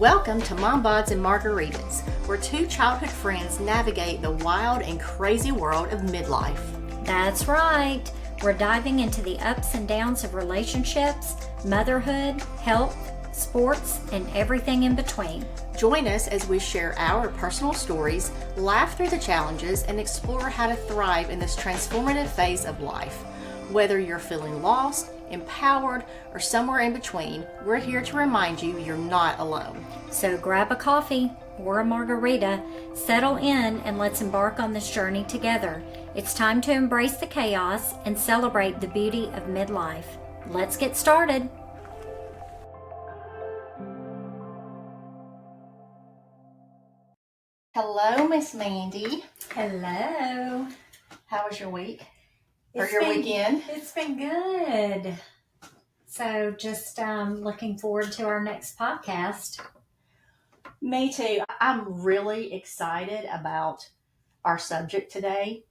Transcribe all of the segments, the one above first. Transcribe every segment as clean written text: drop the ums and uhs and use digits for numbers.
Welcome to Mom Bods and Margaritas, where two childhood friends navigate the wild and crazy world of midlife. That's right. We're diving into the ups and downs of relationships, motherhood, health, sports, and everything in between. Join us as we share our personal stories, laugh through the challenges, and explore how to thrive in this transformative phase of life. Whether you're feeling lost, empowered, or somewhere in between, we're here to remind you you're not alone. So grab a coffee or a margarita, settle in, and let's embark on this journey together. It's time to embrace the chaos and celebrate the beauty of midlife. Let's get started. Hello, Miss Mandy. Hello. How was your week? Or your weekend? It's been good. So just looking forward to our next podcast. Me too. I'm really excited about our subject today.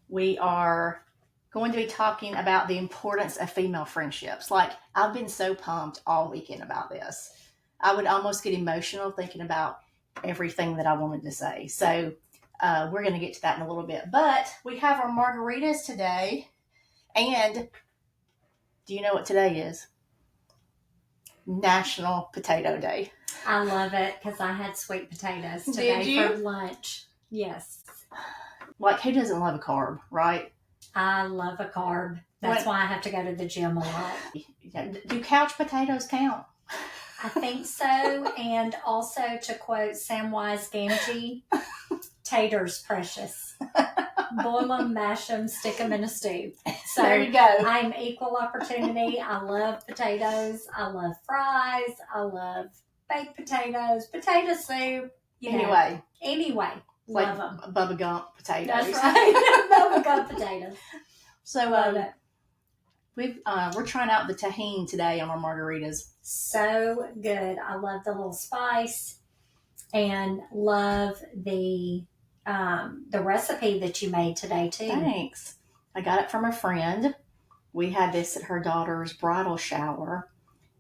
We are going to be talking about the importance of female friendships. Like, I've been so pumped all weekend about this. I would almost get emotional thinking about everything that I wanted to say. So we're going to get to that in a little bit. But we have our margaritas today. And do you know what today is? National Potato Day. I love it because I had sweet potatoes today for lunch. Yes. Like, who doesn't love a carb, right? I love a carb. That's why I have to go to the gym a lot. Do couch potatoes count? I think so. And also, to quote Samwise Gamgee, taters precious. Boil them, mash them, stick them in a stew. So there you go. I'm equal opportunity. I love potatoes. I love fries. I love baked potatoes, potato soup. Anyway, love them. Bubba Gump potatoes. That's right. Bubba Gump potatoes. So we're trying out the tahini today on our margaritas. So good. I love the little spice and love the recipe that you made today too. Thanks. I got it from a friend. We had this at her daughter's bridal shower.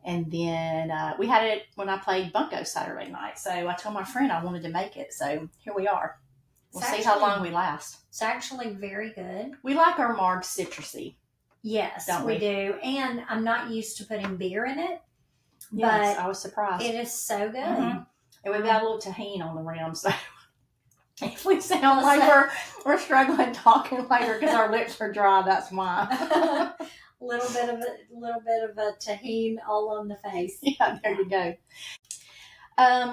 And then we had it when I played Bunko Saturday night. So I told my friend I wanted to make it. So here we are. We'll see how long we last. It's actually very good. We like our margs citrusy. Yes, don't we do. And I'm not used to putting beer in it. Yes, but I was surprised. It is so good. Mm-hmm. And we've got a little tahini on the rim. So if we sound like we're struggling talking later because our lips are dry, that's why. A little bit of a tahini all on the face. Yeah, there you go.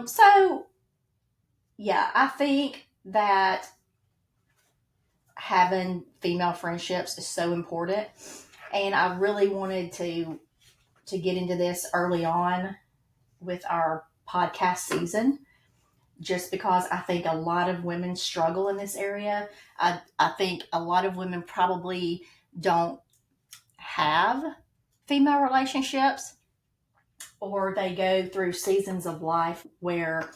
So yeah, I think that having female friendships is so important, and I really wanted to get into this early on with our podcast season, just because I think a lot of women struggle in this area. I think a lot of women probably don't have female relationships, or they go through seasons of life where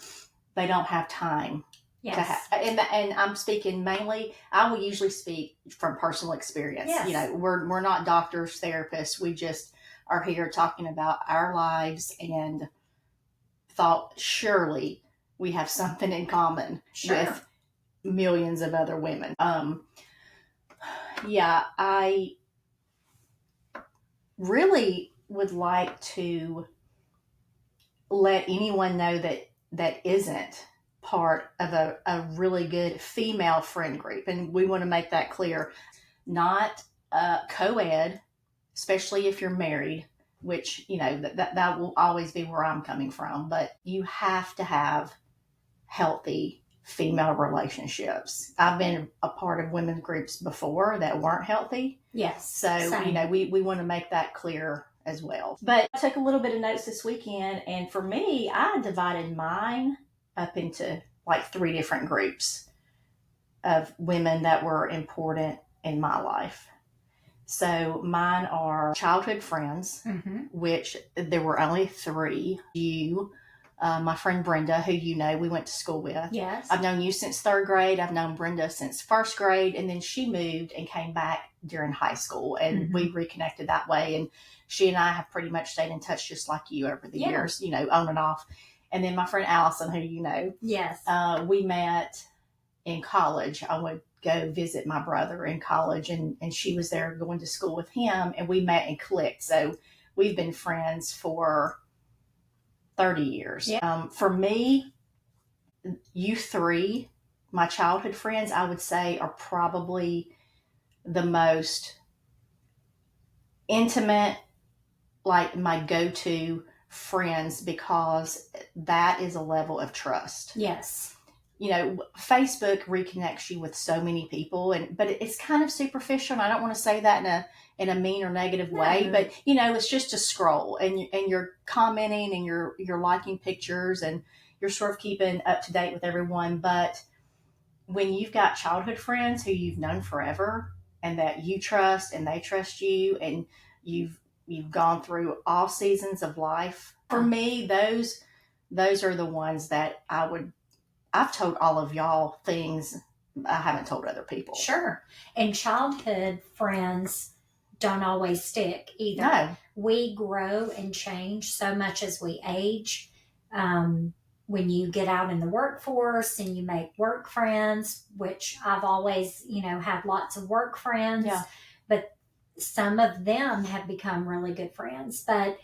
they don't have time. Yes. And I'm speaking mainly, I will usually speak from personal experience. Yes. We're not doctors, therapists. We just are here talking about our lives and thought surely we have something in common with millions of other women. I really would like to let anyone know that isn't part of a really good female friend group. And we want to make that clear. Not co-ed, especially if you're married, which, that will always be where I'm coming from. But you have to have healthy female relationships. I've been a part of women's groups before that weren't healthy. Yes. So, same. We want to make that clear as well. But I took a little bit of notes this weekend, and for me, I divided mine up into like 3 different groups of women that were important in my life. So mine are childhood friends, which there were only 3. You, my friend Brenda, who we went to school with. Yes. I've known you since 3rd grade. I've known Brenda since 1st grade. And then she moved and came back during high school. And we reconnected that way. And she and I have pretty much stayed in touch just like you over the years, on and off. And then my friend Allison, who you know, Yes. we met in college. I would go visit my brother in college, and she was there going to school with him, and we met and clicked. So we've been friends for 30 years. Yeah. For me, you three, my childhood friends, I would say are probably the most intimate, like my go-to friends, because that is a level of trust. Yes. You know, Facebook reconnects you with so many people, but it's kind of superficial. And I don't want to say that in a mean or negative way, but you know, it's just a scroll, and you're commenting, and you're liking pictures, and you're sort of keeping up to date with everyone. But when you've got childhood friends who you've known forever, and that you trust and they trust you, and you've gone through all seasons of life, for me, those are the ones that I've told all of y'all things I haven't told other people. Sure. And childhood friends don't always stick either. No. We grow and change so much as we age. When you get out in the workforce and you make work friends, which I've always, had lots of work friends, Yeah. but some of them have become really good friends. But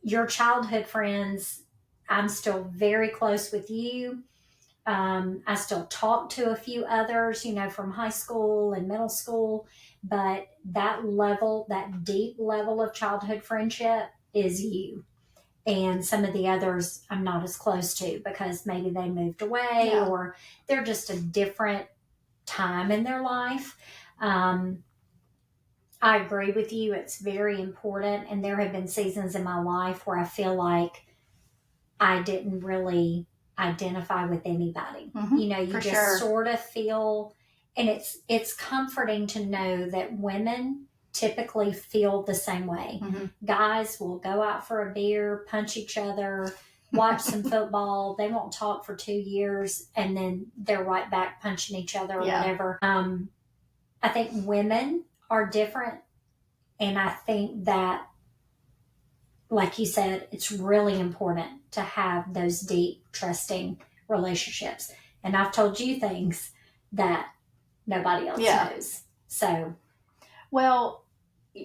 your childhood friends, I'm still very close with you. I still talk to a few others, from high school and middle school, but that deep level of childhood friendship is you. And some of the others I'm not as close to because maybe they moved away or they're just a different time in their life. I agree with you. It's very important. And there have been seasons in my life where I feel like I didn't really identify with anybody. Mm-hmm, you just sort of feel, and it's comforting to know that women typically feel the same way. Mm-hmm. Guys will go out for a beer, punch each other, watch some football. They won't talk for 2 years, and then they're right back punching each other or whatever. I think women are different, and I think that, like you said, it's really important to have those deep, trusting relationships. And I've told you things that nobody else knows. So, well,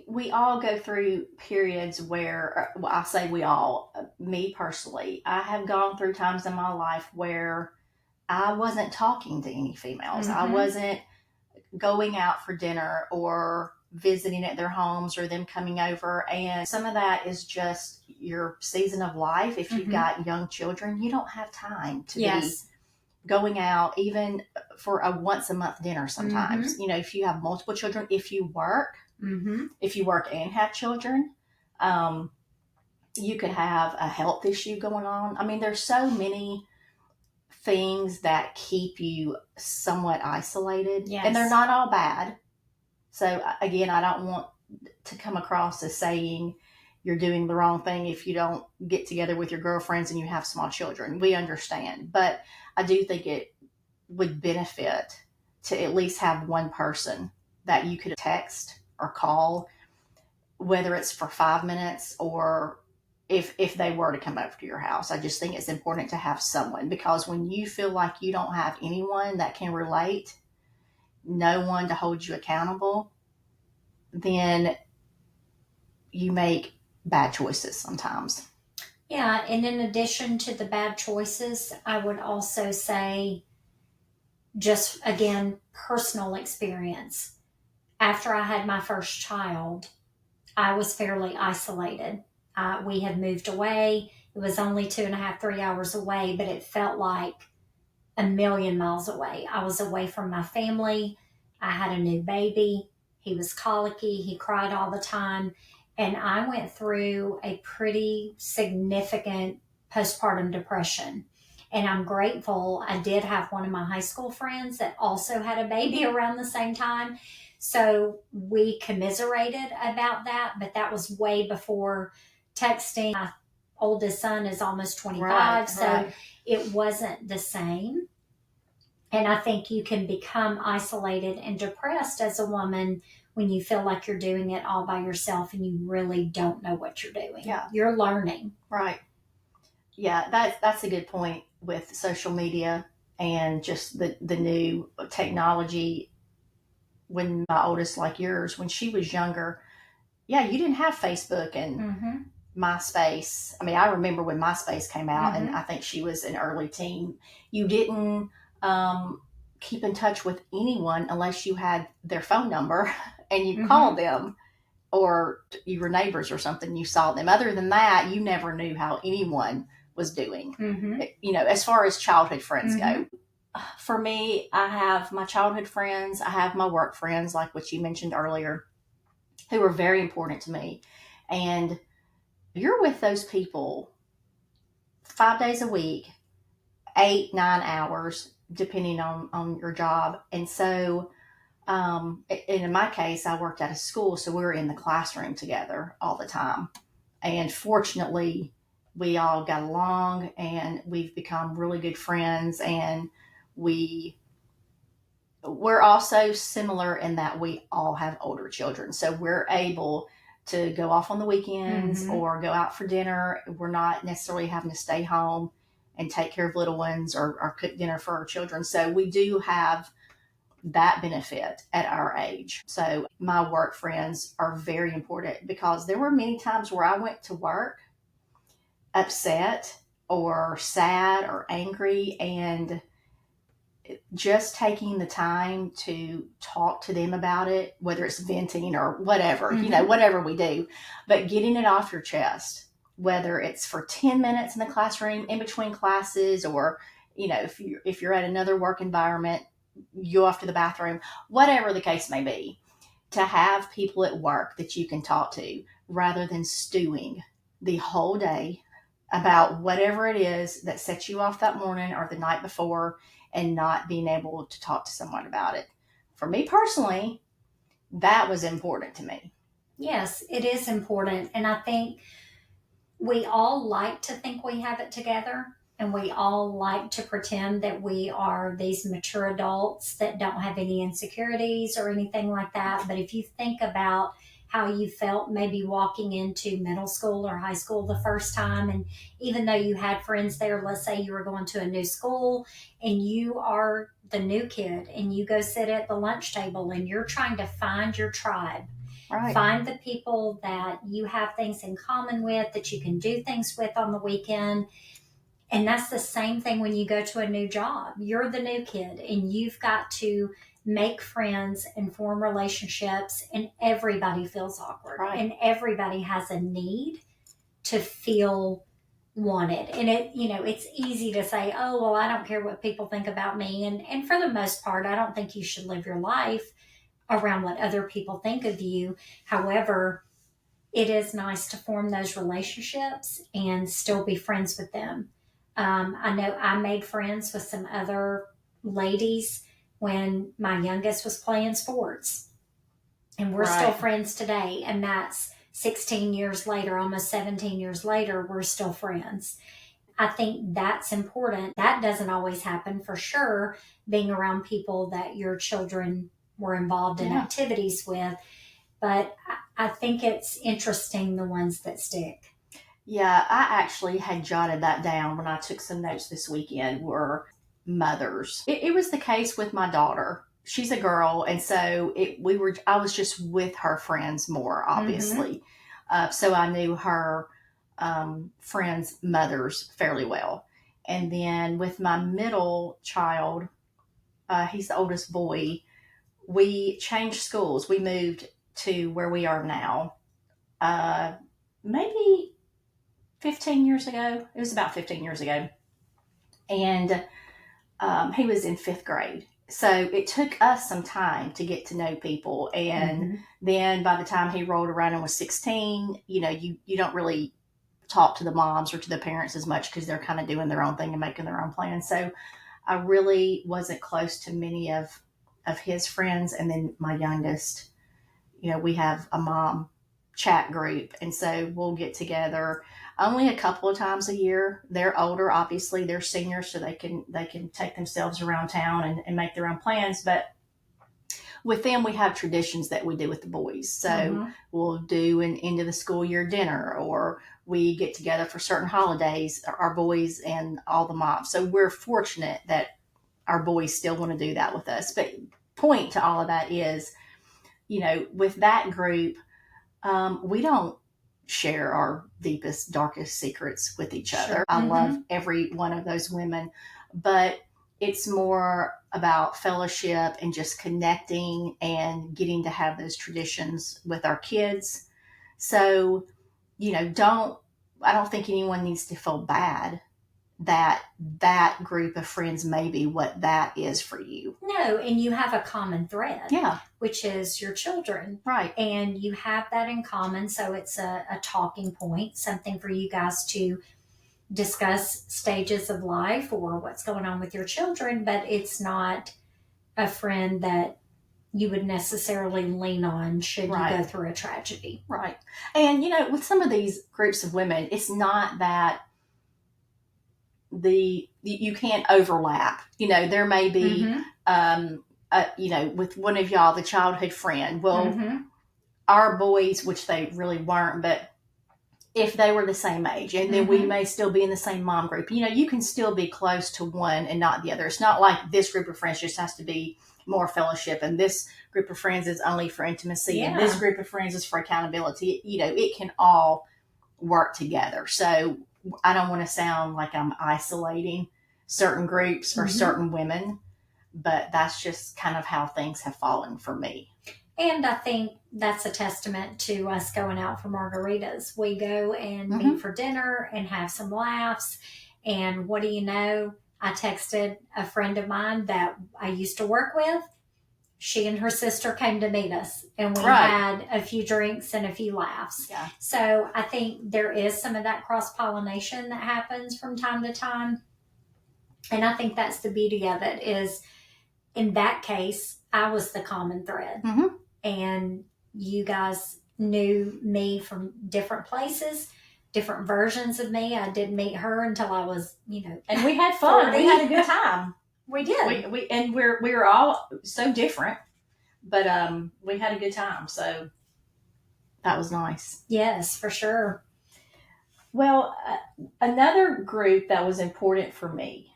we all go through periods where, I say we all, me personally, I have gone through times in my life where I wasn't talking to any females. Mm-hmm. I wasn't going out for dinner or visiting at their homes or them coming over. And some of that is just your season of life. If you've got young children, you don't have time to be going out even for a once a month dinner sometimes. If you have multiple children, if you work and have children, you could have a health issue going on. I mean, there's so many things that keep you somewhat isolated, and they're not all bad. So again, I don't want to come across as saying you're doing the wrong thing if you don't get together with your girlfriends and you have small children. We understand, but I do think it would benefit to at least have one person that you could text or call, whether it's for 5 minutes or if they were to come over to your house. I just think it's important to have someone, because when you feel like you don't have anyone that can relate, no one to hold you accountable, then you make bad choices sometimes. Yeah, and in addition to the bad choices, I would also say, just again, personal experience. After I had my first child, I was fairly isolated. We had moved away. It was only 2.5, 3 hours away, but it felt like a million miles away. I was away from my family. I had a new baby. He was colicky. He cried all the time. And I went through a pretty significant postpartum depression. And I'm grateful I did have one of my high school friends that also had a baby around the same time. So we commiserated about that, but that was way before texting. My oldest son is almost 25, so it wasn't the same. And I think you can become isolated and depressed as a woman when you feel like you're doing it all by yourself and you really don't know what you're doing. Yeah. You're learning. Right. Yeah, that's a good point with social media and just the new technology. When my oldest, like yours, when she was younger, yeah, you didn't have Facebook and Mm-hmm. MySpace. I mean, I remember when MySpace came out, and Mm-hmm. I think she was an early teen. You didn't um, keep in touch with anyone unless you had their phone number and you called Mm-hmm. them, or you were neighbors or something. You saw them. Other than that, you never knew how anyone was doing. Mm-hmm. As far as childhood friends Mm-hmm. go. For me, I have my childhood friends. I have my work friends, like what you mentioned earlier, who are very important to me. And you're with those people 5 days a week, 8, 9 hours, depending on your job. And so, and in my case, I worked at a school, so we were in the classroom together all the time. And fortunately, we all got along and we've become really good friends. And we we're also similar in that we all have older children. So we're able to go off on the weekends Mm-hmm. or go out for dinner. We're not necessarily having to stay home and take care of little ones or cook dinner for our children. So we do have that benefit at our age. So my work friends are very important because there were many times where I went to work upset or sad or angry, and just taking the time to talk to them about it, whether it's venting or whatever, Mm-hmm. whatever we do, but getting it off your chest, whether it's for 10 minutes in the classroom, in between classes, or, if you're at another work environment, you go off to the bathroom, whatever the case may be, to have people at work that you can talk to rather than stewing the whole day about whatever it is that sets you off that morning or the night before and not being able to talk to someone about it. For me personally, that was important to me. Yes, it is important. And I think we all like to think we have it together, and we all like to pretend that we are these mature adults that don't have any insecurities or anything like that. But if you think about how you felt maybe walking into middle school or high school the first time, and even though you had friends there, let's say you were going to a new school and you are the new kid and you go sit at the lunch table and you're trying to find your tribe. Right. Find the people that you have things in common with, that you can do things with on the weekend. And that's the same thing when you go to a new job. You're the new kid and you've got to make friends and form relationships, and everybody feels awkward Right. and everybody has a need to feel wanted. And it's easy to say, oh, well, I don't care what people think about me. And for the most part, I don't think you should live your life around what other people think of you. However, it is nice to form those relationships and still be friends with them. I know I made friends with some other ladies when my youngest was playing sports, and we're still Right. friends today. And that's 16 years later, almost 17 years later, we're still friends. I think that's important. That doesn't always happen for sure, being around people that your children were involved in Yeah. activities with. But I think it's interesting the ones that stick. Yeah, I actually had jotted that down when I took some notes this weekend, were mothers. It was the case with my daughter. She's a girl, and so I was just with her friends more, Mm-hmm. obviously. So I knew her friends' mothers fairly well. And then with my middle child, he's the oldest boy, we changed schools. We moved to where we are now. Uh, Maybe 15 years ago. It was about 15 years ago. And he was in fifth grade. So it took us some time to get to know people. And Mm-hmm. then by the time he rolled around and was 16, you don't really talk to the moms or to the parents as much because they're kind of doing their own thing and making their own plans. So I really wasn't close to many of his friends. And then my youngest, we have a mom chat group, and so we'll get together only a couple of times a year. They're older, obviously, they're seniors, so they can take themselves around town and make their own plans. But with them, we have traditions that we do with the boys. So Mm-hmm. we'll do an end of the school year dinner, or we get together for certain holidays, our boys and all the moms. So we're fortunate that our boys still want to do that with us. But point to all of that is, with that group, we don't share our deepest, darkest secrets with each other. Sure. I love every one of those women, but it's more about fellowship and just connecting and getting to have those traditions with our kids. So, I don't think anyone needs to feel bad that group of friends may be what that is for you. No, and you have a common thread. Yeah. Which is your children. Right. And you have that in common, so it's a talking point, something for you guys to discuss stages of life or what's going on with your children, but it's not a friend that you would necessarily lean on should you go through a tragedy. Right. And, with some of these groups of women, it's not that you can't overlap. There may be, with one of y'all, the childhood friend. Well, our boys, which they really weren't, but if they were the same age, and then we may still be in the same mom group, you can still be close to one and not the other. It's not like this group of friends just has to be more fellowship, and this group of friends is only for intimacy, and this group of friends is for accountability. It can all work together. So I don't want to sound like I'm isolating certain groups or certain women, but that's just kind of how things have fallen for me. And I think that's a testament to us going out for margaritas. We go and meet for dinner and have some laughs. And what do you know? I texted a friend of mine that I used to work with. She and her sister came to meet us, and we had a few drinks and a few laughs. Yeah. So I think there is some of that cross-pollination that happens from time to time. And I think that's the beauty of it is, in that case, I was the common thread. And you guys knew me from different places, different versions of me. I didn't meet her until I was, and we had fun. 40. We had a good time. We did. We were all so different, but we had a good time. So that was nice. Yes, for sure. Well, another group that was important for me,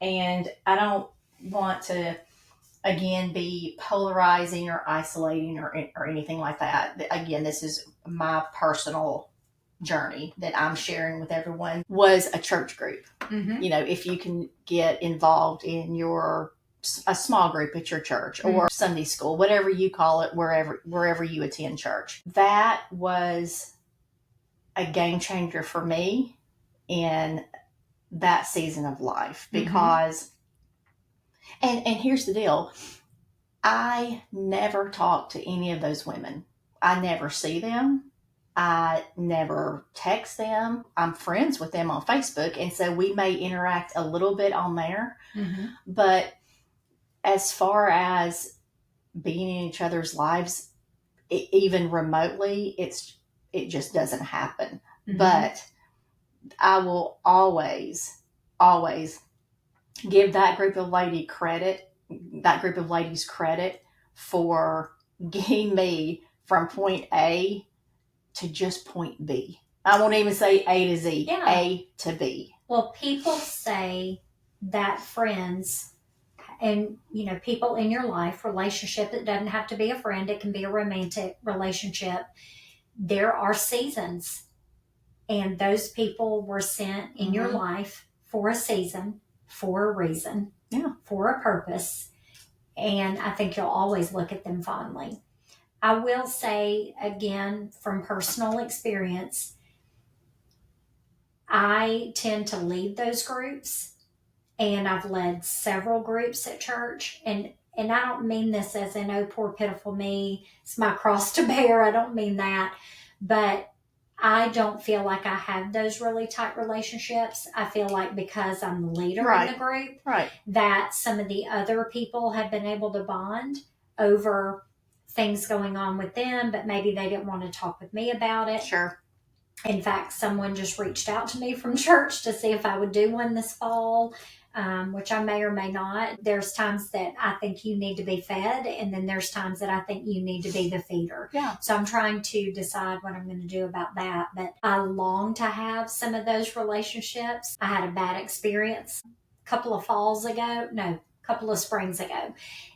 and I don't want to, again, be polarizing or isolating or anything like that. Again, this is my personal journey that I'm sharing with everyone, was a church group. If you can get involved in a small group at your church or Sunday school, whatever you call it, wherever you attend church. That was a game changer for me in that season of life because and here's the deal. I never talk to any of those women. I never see them. I never text them. I'm friends with them on Facebook, and so we may interact a little bit on there. But as far as being in each other's lives, even remotely, it just doesn't happen. But I will always give that group of ladies credit for getting me from point A to just point B. I won't even say A to Z, A to B. Well, people say that friends and, people in your life, relationship, it doesn't have to be a friend. It can be a romantic relationship. There are seasons, and those people were sent in your life for a season, for a reason, for a purpose. And I think you'll always look at them fondly. I will say, again, from personal experience, I tend to lead those groups, and I've led several groups at church. And I don't mean this as in, oh, poor pitiful me, it's my cross to bear. I don't mean that. But I don't feel like I have those really tight relationships. I feel like because I'm the leader in the group, that some of the other people have been able to bond over things going on with them, but maybe they didn't want to talk with me about it. Sure. In fact, someone just reached out to me from church to see if I would do one this fall, which I may or may not. There's times that I think you need to be fed, and then there's times that I think you need to be the feeder. Yeah. So I'm trying to decide what I'm going to do about that. But I long to have some of those relationships. I had a bad experience a couple of springs ago.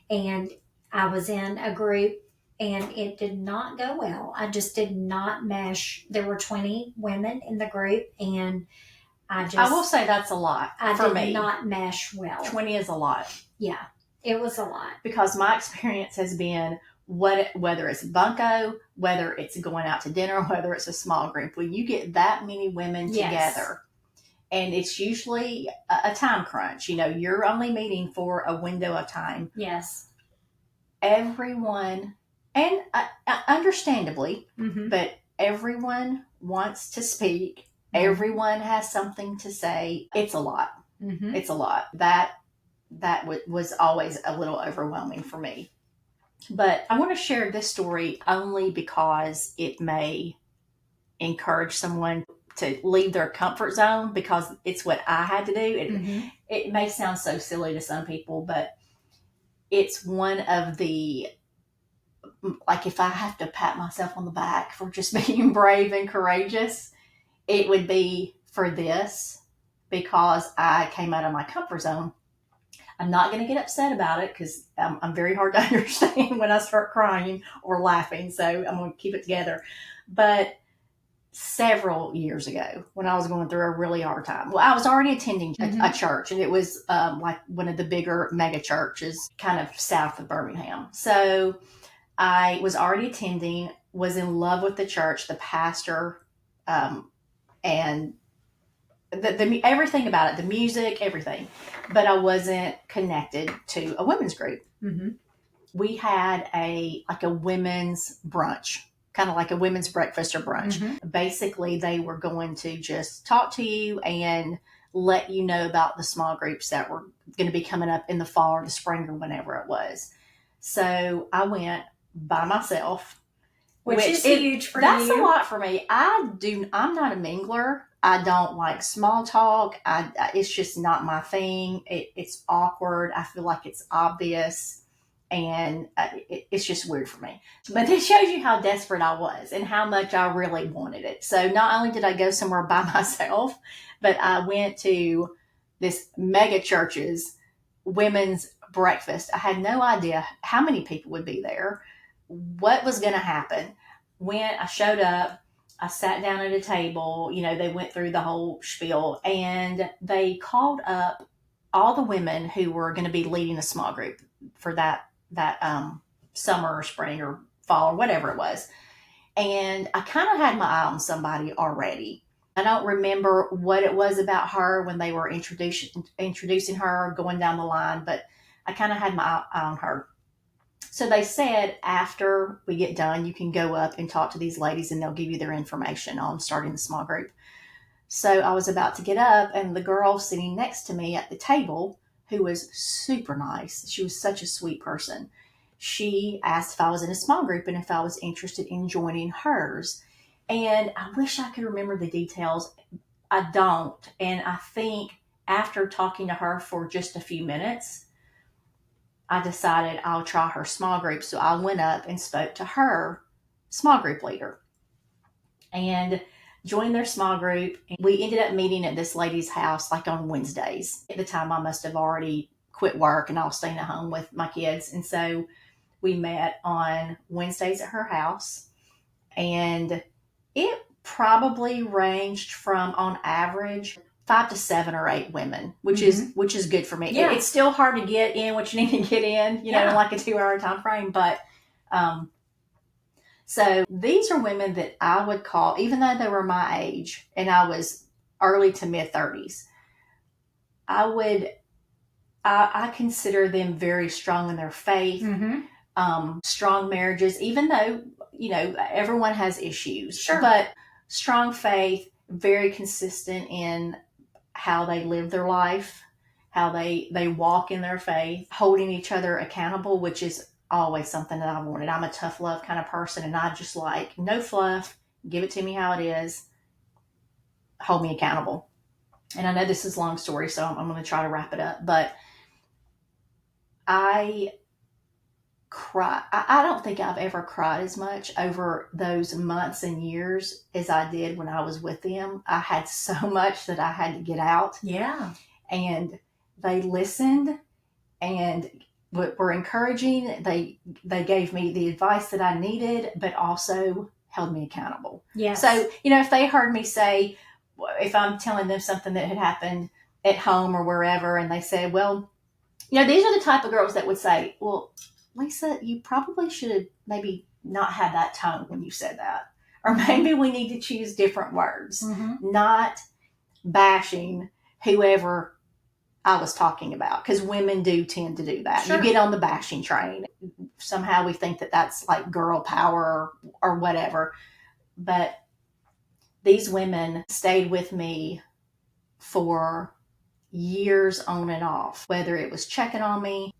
And I was in a group and it did not go well. I just did not mesh. There were 20 women in the group, and I will say that's a lot for me. I did not mesh well. 20 is a lot. Yeah, it was a lot. Because my experience has been whether it's bunco, whether it's going out to dinner, whether it's a small group, when you get that many women together, and it's usually a time crunch. You're only meeting for a window of time. Yes. Everyone, and understandably, Mm-hmm. but everyone wants to speak. Mm-hmm. Everyone has something to say. It's a lot. Mm-hmm. It's a lot. That was always a little overwhelming for me. But I want to share this story only because it may encourage someone to leave their comfort zone, because it's what I had to do. It may sound so silly to some people, but it's one of the, like, if I have to pat myself on the back for just being brave and courageous, it would be for this, because I came out of my comfort zone. I'm not going to get upset about it, because I'm very hard to understand when I start crying or laughing. So I'm going to keep it together. But several years ago, when I was going through a really hard time, I was already attending a church, and it was like one of the bigger mega churches kind of south of Birmingham. So I was already attending, was in love with the church, the pastor, and the everything about it, the music, everything. But I wasn't connected to a women's group. Mm-hmm. We had a women's brunch, kind of like a women's breakfast or brunch. Mm-hmm. Basically, they were going to just talk to you and let you know about the small groups that were going to be coming up in the fall or the spring or whenever it was. So I went by myself. Which is huge for you. That's a lot for me. I'm not a mingler. I don't like small talk. It's just not my thing. It's awkward. I feel like it's obvious, and it's just weird for me. But it shows you how desperate I was and how much I really wanted it. So not only did I go somewhere by myself, but I went to this mega church's women's breakfast. I had no idea how many people would be there, what was going to happen. When I showed up, I sat down at a table. They went through the whole spiel, and they called up all the women who were going to be leading a small group for that summer or spring or fall or whatever it was. And I kind of had my eye on somebody already. I don't remember what it was about her when they were introducing her, going down the line, but I kind of had my eye on her. So they said, after we get done, you can go up and talk to these ladies, and they'll give you their information on starting the small group. So I was about to get up, and the girl sitting next to me at the table, who was super nice, she was such a sweet person, she asked if I was in a small group and if I was interested in joining hers. And I wish I could remember the details. I don't. And I think after talking to her for just a few minutes, I decided I'll try her small group. So I went up and spoke to her small group leader and joined their small group. We ended up meeting at this lady's house like on Wednesdays. At the time, I must have already quit work and I was staying at home with my kids. And so we met on Wednesdays at her house, and it probably ranged from, on average, 5 to 7 or 8 women, which is good for me. Yeah. It's still hard to get in what you need to get in, in like a 2-hour time frame. But so these are women that I would call, even though they were my age and I was early to mid 30s, I consider them very strong in their faith, strong marriages, even though, everyone has issues, sure, but strong faith, very consistent in how they live their life, how they walk in their faith, holding each other accountable, which is always something that I wanted. I'm a tough love kind of person, and I just like no fluff, give it to me how it is, hold me accountable. And I know this is a long story, so I'm going to try to wrap it up. But I cry. I don't think I've ever cried as much over those months and years as I did when I was with them. I had so much that I had to get out. Yeah. And they listened and were encouraging. They gave me the advice that I needed, but also held me accountable. Yes. So, if they heard me say, if I'm telling them something that had happened at home or wherever, and they said, well, these are the type of girls that would say, well, Lisa, you probably should have maybe not had that tone when you said that. Or maybe we need to choose different words, not bashing whoever I was talking about, because women do tend to do that. Sure. You get on the bashing train. Somehow we think that that's like girl power or whatever. But these women stayed with me for years on and off, whether it was checking on me.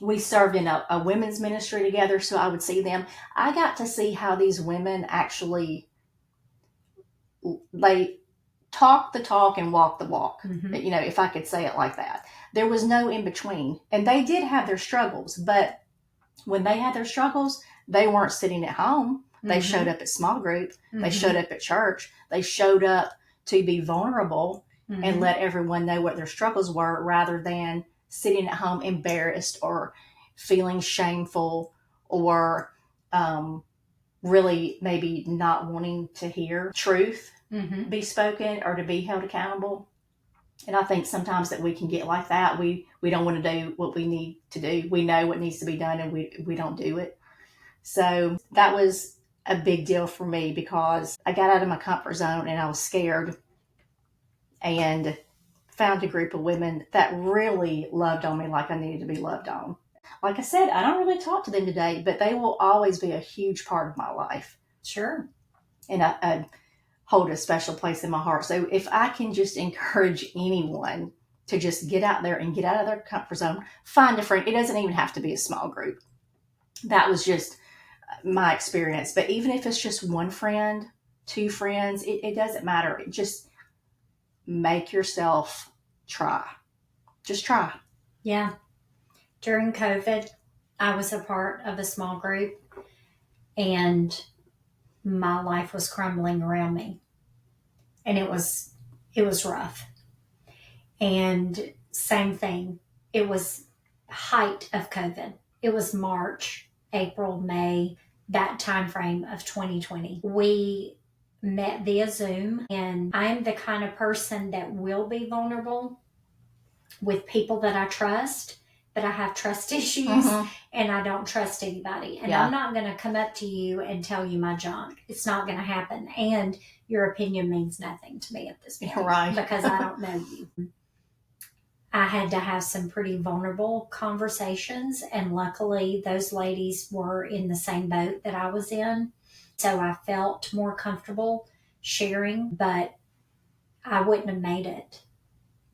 We served in a women's ministry together, so I would see them. I got to see how these women actually, they talk the talk and walk the walk, if I could say it like that. There was no in between. And they did have their struggles, but when they had their struggles, they weren't sitting at home. They showed up at small group. They showed up at church. They showed up to be vulnerable and let everyone know what their struggles were, rather than sitting at home embarrassed or feeling shameful or really maybe not wanting to hear truth be spoken or to be held accountable. And I think sometimes that we can get like that. We don't want to do what we need to do. We know what needs to be done, and we don't do it. So that was a big deal for me, because I got out of my comfort zone and I was scared, and found a group of women that really loved on me like I needed to be loved on. Like I said, I don't really talk to them today, but they will always be a huge part of my life. Sure. And I hold a special place in my heart. So if I can just encourage anyone to just get out there and get out of their comfort zone, find a friend. It doesn't even have to be a small group. That was just my experience. But even if it's just one friend, two friends, it doesn't matter. Just make yourself try. Just try. Yeah. During COVID, I was a part of a small group, and my life was crumbling around me. And it was rough. And same thing. It was height of COVID. It was March, April, May, that time frame of 2020. We met via Zoom, and I'm the kind of person that will be vulnerable with people that I trust, but I have trust issues and I don't trust anybody. And I'm not going to come up to you and tell you my junk. It's not going to happen. And your opinion means nothing to me at this point. Right. Because I don't know you. I had to have some pretty vulnerable conversations, and luckily those ladies were in the same boat that I was in. So I felt more comfortable sharing, but I wouldn't have made it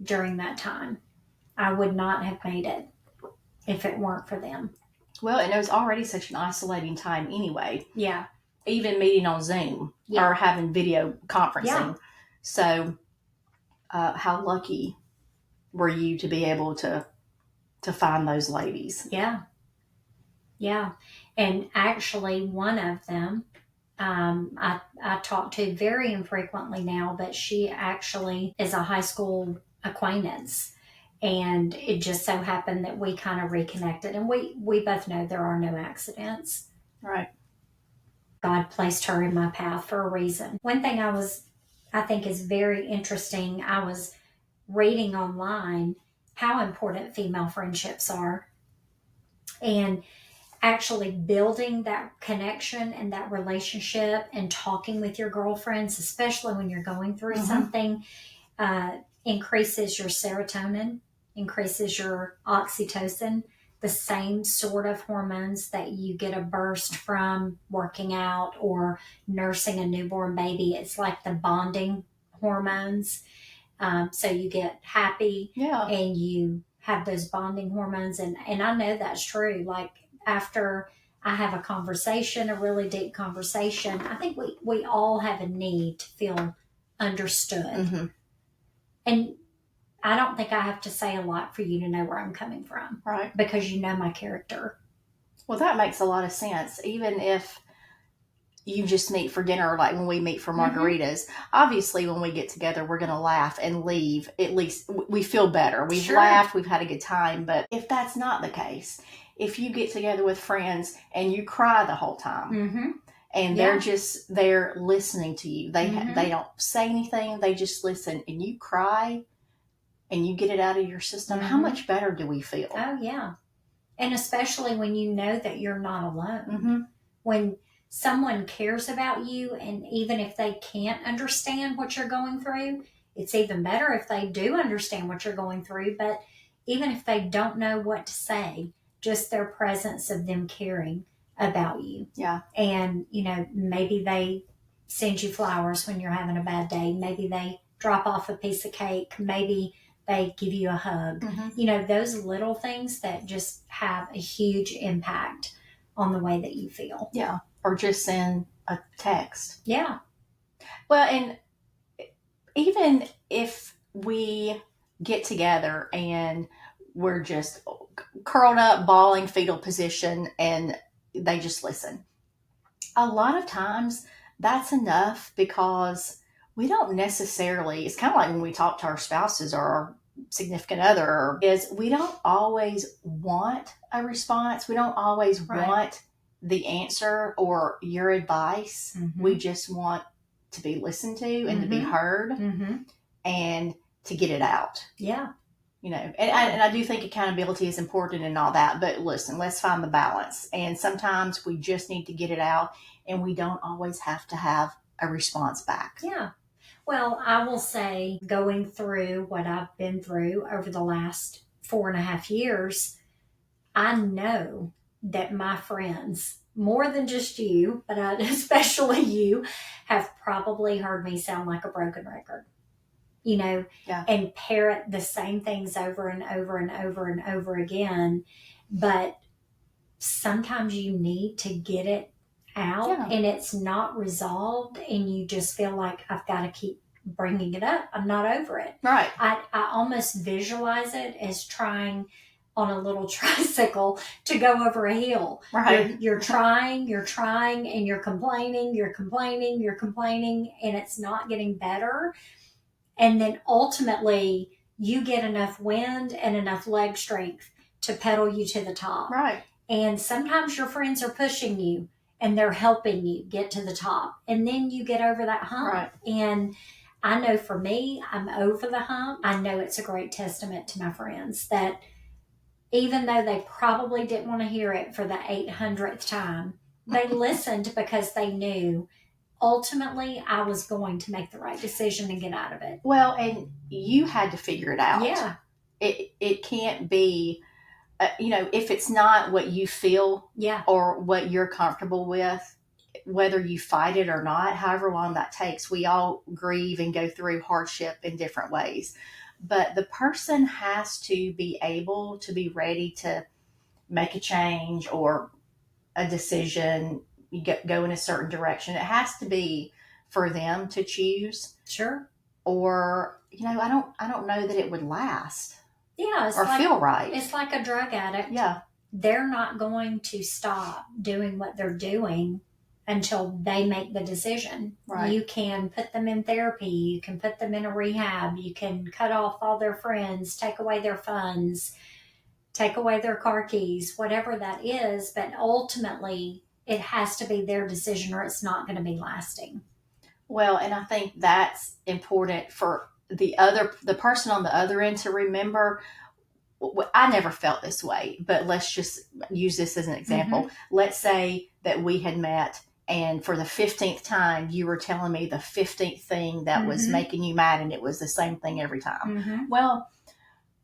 during that time. I would not have made it if it weren't for them. Well, and it was already such an isolating time anyway. Yeah. Even meeting on Zoom or having video conferencing. Yeah. So how lucky were you to be able to find those ladies? Yeah. Yeah. And actually one of them, I talk to very infrequently now, but she actually is a high school acquaintance. And it just so happened that we kind of reconnected. And we both know there are no accidents. Right. God placed her in my path for a reason. One thing I think is very interesting, I was reading online how important female friendships are. And actually building that connection and that relationship and talking with your girlfriends, especially when you're going through something, increases your serotonin, increases your oxytocin, the same sort of hormones that you get a burst from working out or nursing a newborn baby. It's like the bonding hormones. So you get happy and you have those bonding hormones. And I know that's true. Like after I have a conversation, a really deep conversation, I think we all have a need to feel understood. Mm-hmm. And I don't think I have to say a lot for you to know where I'm coming from. Right. Because you know my character. Well, that makes a lot of sense. Even if you just meet for dinner, like when we meet for margaritas, obviously when we get together, we're going to laugh and leave. At least we feel better. We've laughed, we've had a good time. But if that's not the case, if you get together with friends and you cry the whole time, and they're just there listening to you, they don't say anything, they just listen, and you cry and you get it out of your system, how much better do we feel? Oh, yeah. And especially when you know that you're not alone. When someone cares about you, and even if they can't understand what you're going through, it's even better if they do understand what you're going through. But even if they don't know what to say, just their presence of them caring about you. Yeah. And, maybe they send you flowers when you're having a bad day. Maybe they drop off a piece of cake. Maybe they give you a hug. Those little things that just have a huge impact on the way that you feel. Yeah. Or just send a text. Yeah. Well, and even if we get together and we're just curled up, bawling, fetal position, and they just listen, a lot of times that's enough, because we don't necessarily, it's kind of like when we talk to our spouses or our significant other, is we don't always want a response. We don't always want the answer or your advice. We just want to be listened to and to be heard and to get it out. Yeah. And I do think accountability is important and all that, but listen, let's find the balance. And sometimes we just need to get it out, and we don't always have to have a response back. Yeah. Well, I will say, going through what I've been through over the last 4.5 years, I know that my friends, more than just you, but especially you, have probably heard me sound like a broken record. And parrot the same things over and over and over and over again. But sometimes you need to get it out, and it's not resolved, and you just feel like, I've got to keep bringing it up. I'm not over it. Right. I almost visualize it as trying on a little tricycle to go over a hill. Right. You're trying, and you're complaining, and it's not getting better. And then ultimately, you get enough wind and enough leg strength to pedal you to the top. Right. And sometimes your friends are pushing you and they're helping you get to the top. And then you get over that hump. Right. And I know for me, I'm over the hump. I know it's a great testament to my friends that even though they probably didn't want to hear it for the 800th time, they listened because they knew ultimately I was going to make the right decision and get out of it. Well, and you had to figure it out. Yeah. It can't be, if it's not what you feel or what you're comfortable with, whether you fight it or not, however long that takes, we all grieve and go through hardship in different ways. But the person has to be able to be ready to make a change or a decision, go in a certain direction. It has to be for them to choose. Sure. Or, I don't know that it would last. Yeah. Or feel right. It's like a drug addict. Yeah. They're not going to stop doing what they're doing until they make the decision. Right. You can put them in therapy. You can put them in a rehab. You can cut off all their friends, take away their funds, take away their car keys, whatever that is. But ultimately, it has to be their decision or it's not going to be lasting. Well, and I think that's important for the person on the other end to remember. I never felt this way, but let's just use this as an example. Let's say that we had met, and for the 15th time, you were telling me the 15th thing that was making you mad, and it was the same thing every time. Well,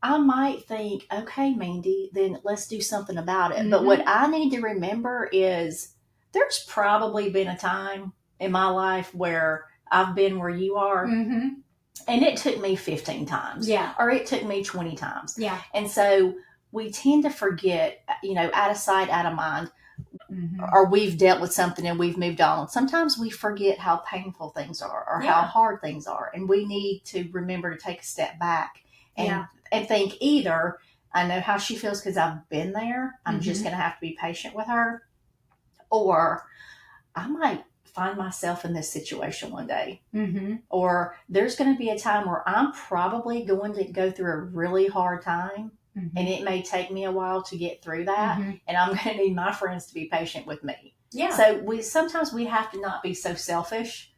I might think, okay, Mandy, then let's do something about it. But what I need to remember is there's probably been a time in my life where I've been where you are, and it took me 15 times. Yeah. Or it took me 20 times. Yeah. And so we tend to forget, out of sight, out of mind. or we've dealt with something and we've moved on. Sometimes we forget how painful things are or how hard things are. And we need to remember to take a step back and think either, I know how she feels because I've been there. I'm just going to have to be patient with her. Or I might find myself in this situation one day. Or there's going to be a time where I'm probably going to go through a really hard time. And it may take me a while to get through that. And I'm going to need my friends to be patient with me. So sometimes we have to not be so selfish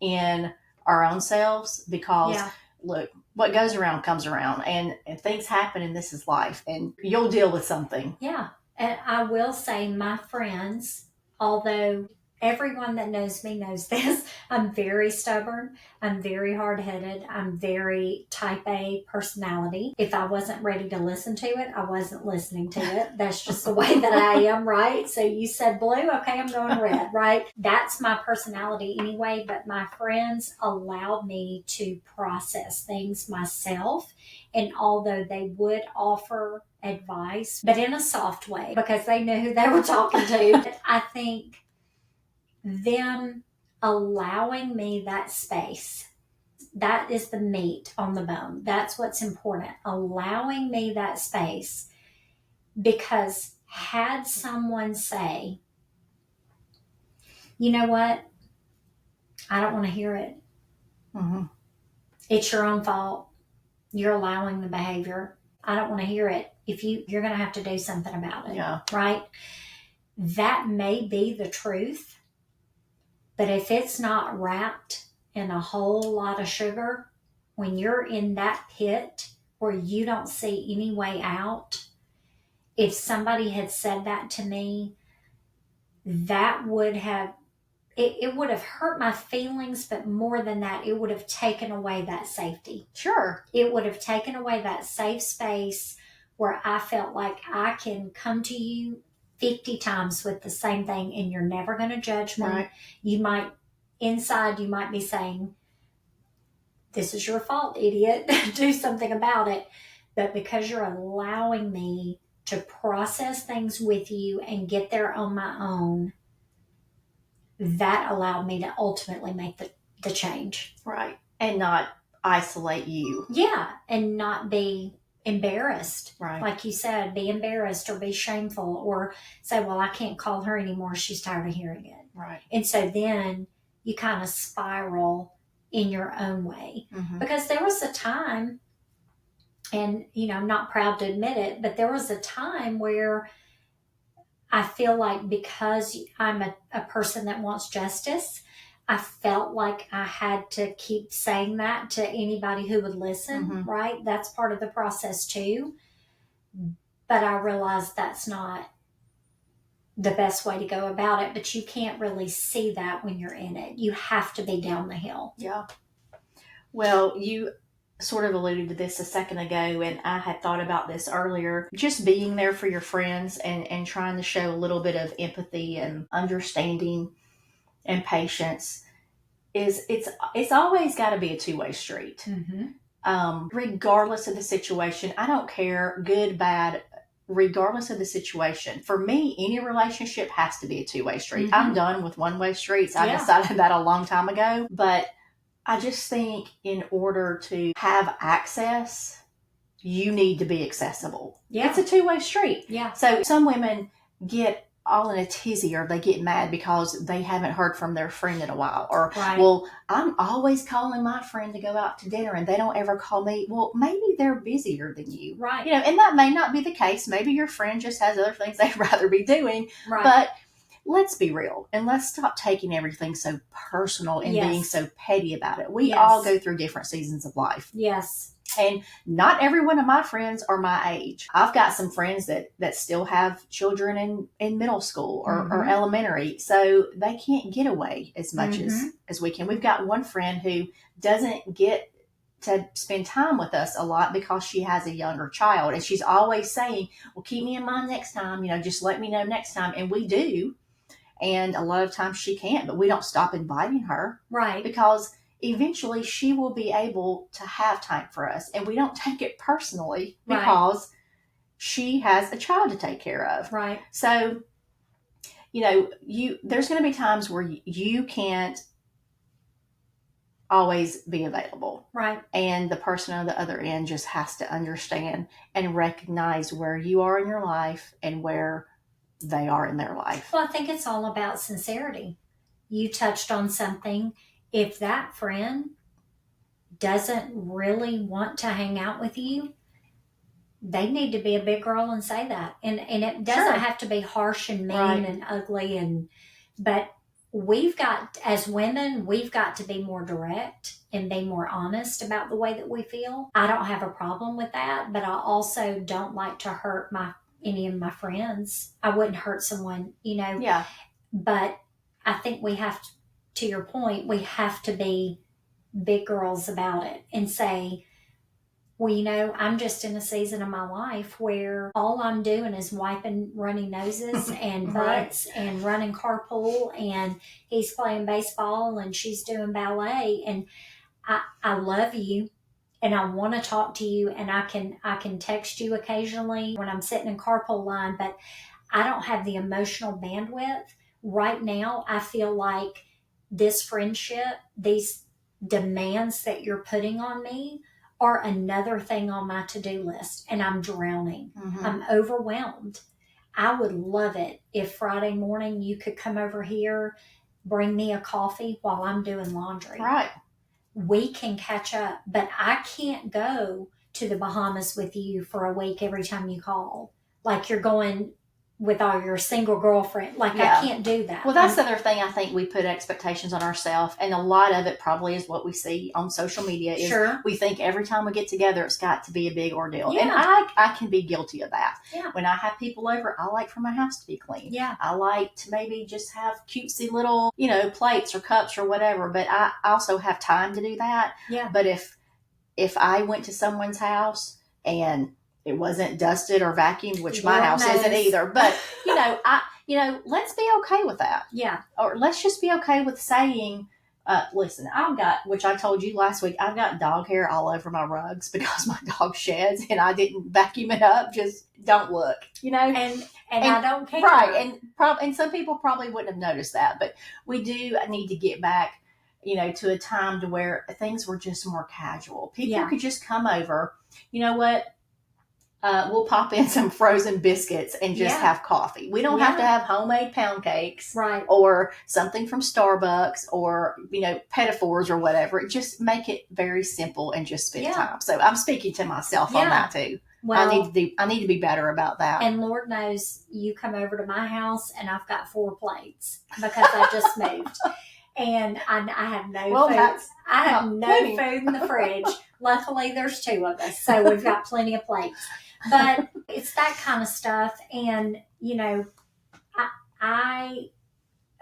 in our own selves because, look, what goes around comes around. And things happen and this is life. And you'll deal with something. Yeah. And I will say my friends, although everyone that knows me knows this, I'm very stubborn. I'm very hard-headed. I'm very type A personality. If I wasn't ready to listen to it, I wasn't listening to it. That's just the way that I am, right? So you said blue, okay, I'm going red, right? That's my personality anyway, but my friends allowed me to process things myself. And although they would offer advice, but in a soft way because they knew who they were talking to, I think them allowing me that space, that is the meat on the bone. That's what's important. Allowing me that space, because had someone say, you know what, I don't want to hear it. It's your own fault. You're allowing the behavior. I don't want to hear it. If you're going to have to do something about it, right? That may be the truth. But if it's not wrapped in a whole lot of sugar, when you're in that pit where you don't see any way out, if somebody had said that to me, that would have, it would have hurt my feelings, but more than that, it would have taken away that safety. Sure. It would have taken away that safe space where I felt like I can come to you 50 times with the same thing and you're never going to judge me. Right. You might be saying, this is your fault, idiot. Do something about it. But because you're allowing me to process things with you and get there on my own, that allowed me to ultimately make the change. Right. And not isolate you. Yeah. And not be embarrassed. Right. Like you said, be embarrassed or be shameful or say, well, I can't call her anymore. She's tired of hearing it. Right. And so then you kind of spiral in your own way. Because there was a time, and I'm not proud to admit it, but there was a time where I feel like because I'm a person that wants justice, I felt like I had to keep saying that to anybody who would listen, right? That's part of the process too. But I realized that's not the best way to go about it, but you can't really see that when you're in it. You have to be down the hill. Yeah. Well, you sort of alluded to this a second ago, and I had thought about this earlier. Just being there for your friends and trying to show a little bit of empathy and understanding and patience it's always got to be a two-way street. Regardless of the situation. I don't care, good, bad, regardless of the situation. For me, any relationship has to be a two-way street. I'm done with one-way streets. I decided that a long time ago. But I just think in order to have access, you need to be accessible. It's a two-way street. So some women get all in a tizzy or they get mad because they haven't heard from their friend in a while. Or, well, I'm always calling my friend to go out to dinner and they don't ever call me. Well, maybe they're busier than you. Right. And that may not be the case. Maybe your friend just has other things they'd rather be doing. Right. But let's be real and let's stop taking everything so personal and being so petty about it. We all go through different seasons of life. Yes. And not every one of my friends are my age. I've got some friends that still have children in middle school or elementary, so they can't get away as much as we can. We've got one friend who doesn't get to spend time with us a lot because she has a younger child. And she's always saying, well, keep me in mind next time, just let me know next time. And we do. And a lot of times she can't, but we don't stop inviting her. Right. Because eventually she will be able to have time for us. And we don't take it personally because she has a child to take care of. Right. So there's going to be times where you can't always be available. Right. And the person on the other end just has to understand and recognize where you are in your life and where they are in their life. Well, I think it's all about sincerity. You touched on something. If that friend doesn't really want to hang out with you, they need to be a big girl and say that. And it doesn't have to be harsh and mean and ugly, but we've got, as women, we've got to be more direct and be more honest about the way that we feel. I don't have a problem with that, but I also don't like to hurt any of my friends. I wouldn't hurt someone, Yeah. But I think we have to your point, we have to be big girls about it and say, well, I'm just in a season of my life where all I'm doing is wiping runny noses and butts and running carpool, and he's playing baseball and she's doing ballet, and I love you and I want to talk to you, and I can text you occasionally when I'm sitting in carpool line, but I don't have the emotional bandwidth right now. I feel like this friendship, these demands that you're putting on me are another thing on my to-do list, and I'm drowning. Mm-hmm. I'm overwhelmed. I would love it if Friday morning you could come over here, bring me a coffee while I'm doing laundry. Right. We can catch up, but I can't go to the Bahamas with you for a week every time you call. Like you're going with all your single girlfriend. Like, I can't do that. Well, that's the other thing. I think we put expectations on ourselves, and a lot of it probably is what we see on social media. Is we think every time we get together, it's got to be a big ordeal. Yeah. And I can be guilty of that. Yeah. When I have people over, I like for my house to be clean. Yeah. I like to maybe just have cutesy little, plates or cups or whatever, but I also have time to do that. Yeah. But if I went to someone's house and it wasn't dusted or vacuumed, which my house isn't either. But, let's be okay with that. Yeah. Or let's just be okay with saying, listen, I've got, which I told you last week, I've got dog hair all over my rugs because my dog sheds and I didn't vacuum it up. Just don't look, And I don't care. Right. And some people probably wouldn't have noticed that. But we do need to get back, to a time to where things were just more casual. People could just come over. You know what? We'll pop in some frozen biscuits and just have coffee. We don't have to have homemade pound cakes, right? Or something from Starbucks, or Petitfours or whatever. Just make it very simple and just spend time. So I'm speaking to myself on that too. Well, I need to be better about that. And Lord knows you come over to my house and I've got 4 plates because I just moved. And I have no food. I have no food in the fridge. Luckily, there's 2 of us, so we've got plenty of plates. But it's that kind of stuff. And, I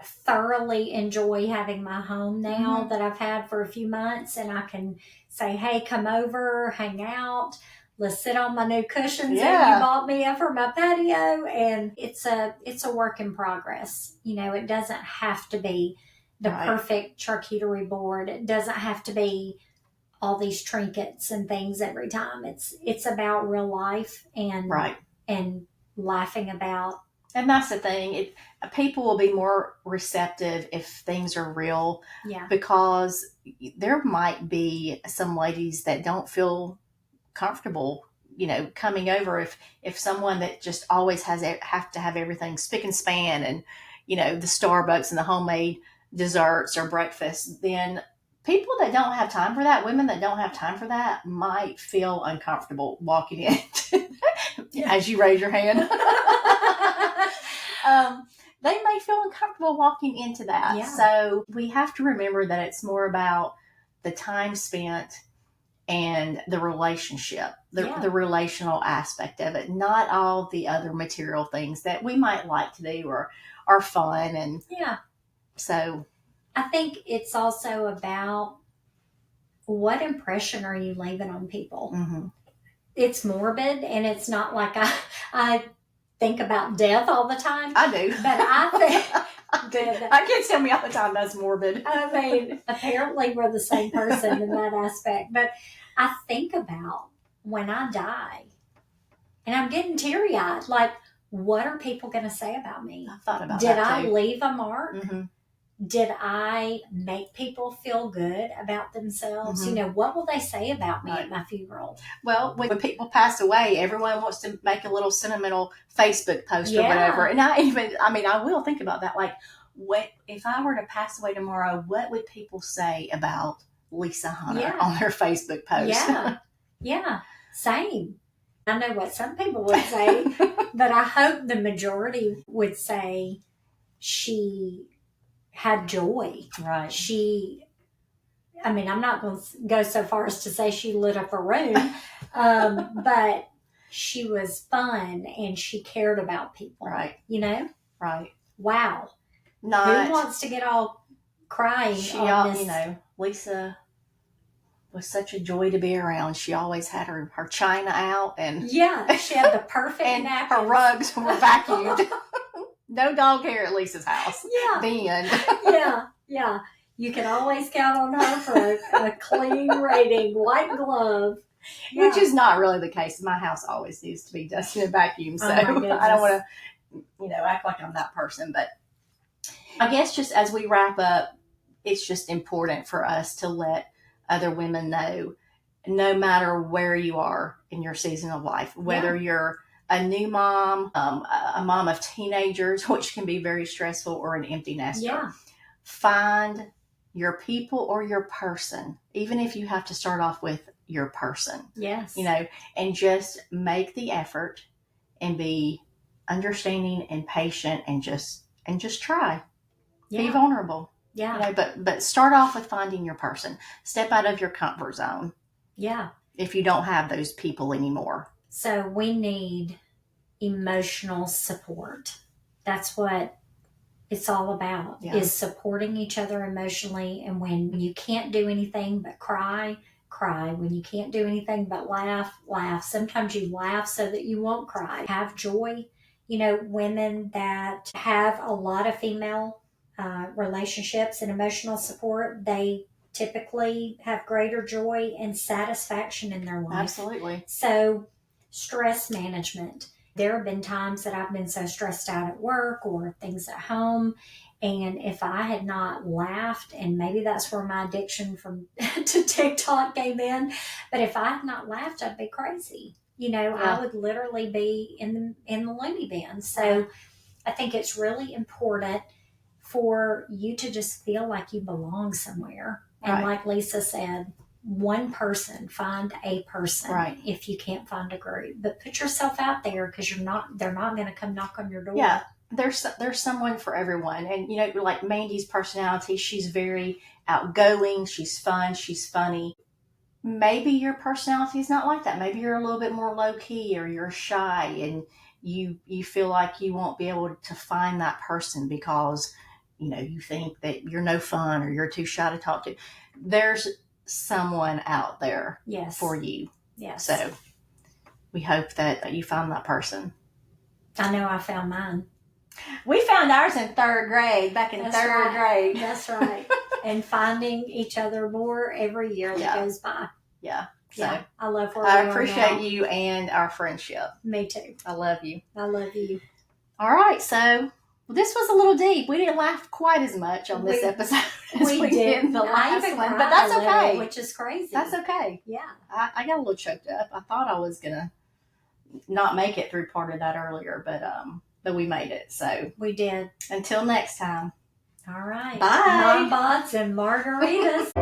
thoroughly enjoy having my home now that I've had for a few months. And I can say, hey, come over, hang out. Let's sit on my new cushions that you bought me for my patio. And it's a work in progress. It doesn't have to be the perfect charcuterie board. It doesn't have to be all these trinkets and things every time. It's about real life and laughing about. And that's the thing. People will be more receptive if things are real. Yeah. Because there might be some ladies that don't feel comfortable, coming over if someone that just always have to have everything spick and span and, the Starbucks and the homemade desserts or breakfast, then people that don't have time for that, women that don't have time for that, might feel uncomfortable walking in as you raise your hand. They may feel uncomfortable walking into that. Yeah. So we have to remember that it's more about the time spent and the relationship, the relational aspect of it, not all the other material things that we might like to do or are fun. And so I think it's also about what impression are you leaving on people? Mm-hmm. It's morbid, and it's not like I think about death all the time. I do. But I think... I kids tell me all the time that's morbid. I mean, apparently we're the same person in that aspect. But I think about when I die, and I'm getting teary-eyed, like, what are people going to say about me? I thought about Did that I too. leave a mark? Mm-hmm. Did I make people feel good about themselves? Mm-hmm. What will they say about me Right. at my funeral? Well, when people pass away, everyone wants to make a little sentimental Facebook post or whatever. And I will think about that. Like, what if I were to pass away tomorrow? What would people say about Lisa Hunter on their Facebook post? Yeah, same. I know what some people would say, but I hope the majority would say she had joy. Right. I'm not going to go so far as to say she lit up a room, but she was fun and she cared about people. Right. Right. Wow. Who wants to get all crying on this? Lisa was such a joy to be around. She always had her china out, and she had the perfect and napkins. Her rugs were vacuumed. No dog hair at Lisa's house. Then. Yeah. You can always count on her for a clean rating, white glove. Which is not really the case. My house always needs to be dusted and vacuumed, so I don't want to, act like I'm that person. But I guess just as we wrap up, it's just important for us to let other women know, no matter where you are in your season of life, whether you're a new mom, a mom of teenagers, which can be very stressful, or an empty nester. Find your people or your person, even if you have to start off with your person. Yes. And just make the effort and be understanding and patient and just try. Be vulnerable. But start off with finding your person. Step out of your comfort zone. If you don't have those people anymore. So we need emotional support. That's what it's all about, is supporting each other emotionally. And when you can't do anything but cry. When you can't do anything but laugh. Sometimes you laugh so that you won't cry. Have joy. Women that have a lot of female relationships and emotional support, they typically have greater joy and satisfaction in their life. Absolutely. So, stress management. There have been times that I've been so stressed out at work or things at home, and if I had not laughed, and maybe that's where my addiction to TikTok came in, but if I had not laughed, I'd be crazy. I would literally be in the loony bin. So I think it's really important for you to just feel like you belong somewhere. And like Lisa said, one person, find a person if you can't find a group. But put yourself out there, because they're not going to come knock on your door. Yeah, there's someone for everyone. And, like Mandy's personality, she's very outgoing, she's fun, she's funny. Maybe your personality is not like that. Maybe you're a little bit more low key, or you're shy, and you feel like you won't be able to find that person because, you think that you're no fun or you're too shy to talk to. There's someone out there for you. Yes. So we hope that you find that person. I know I found mine. We found ours in third grade, back in third grade. That's right. And finding each other more every year that goes by. Yeah. So I love where we are now. I appreciate you and our friendship. Me too. I love you. I love you. All right. So this was a little deep. We didn't laugh quite as much on this episode as we did in the last one, but that's okay. Which is crazy. That's okay. Yeah. I got a little choked up. I thought I was going to not make it through part of that earlier, but we made it. So we did. Until next time. All right. Bye. Mom bods and margaritas.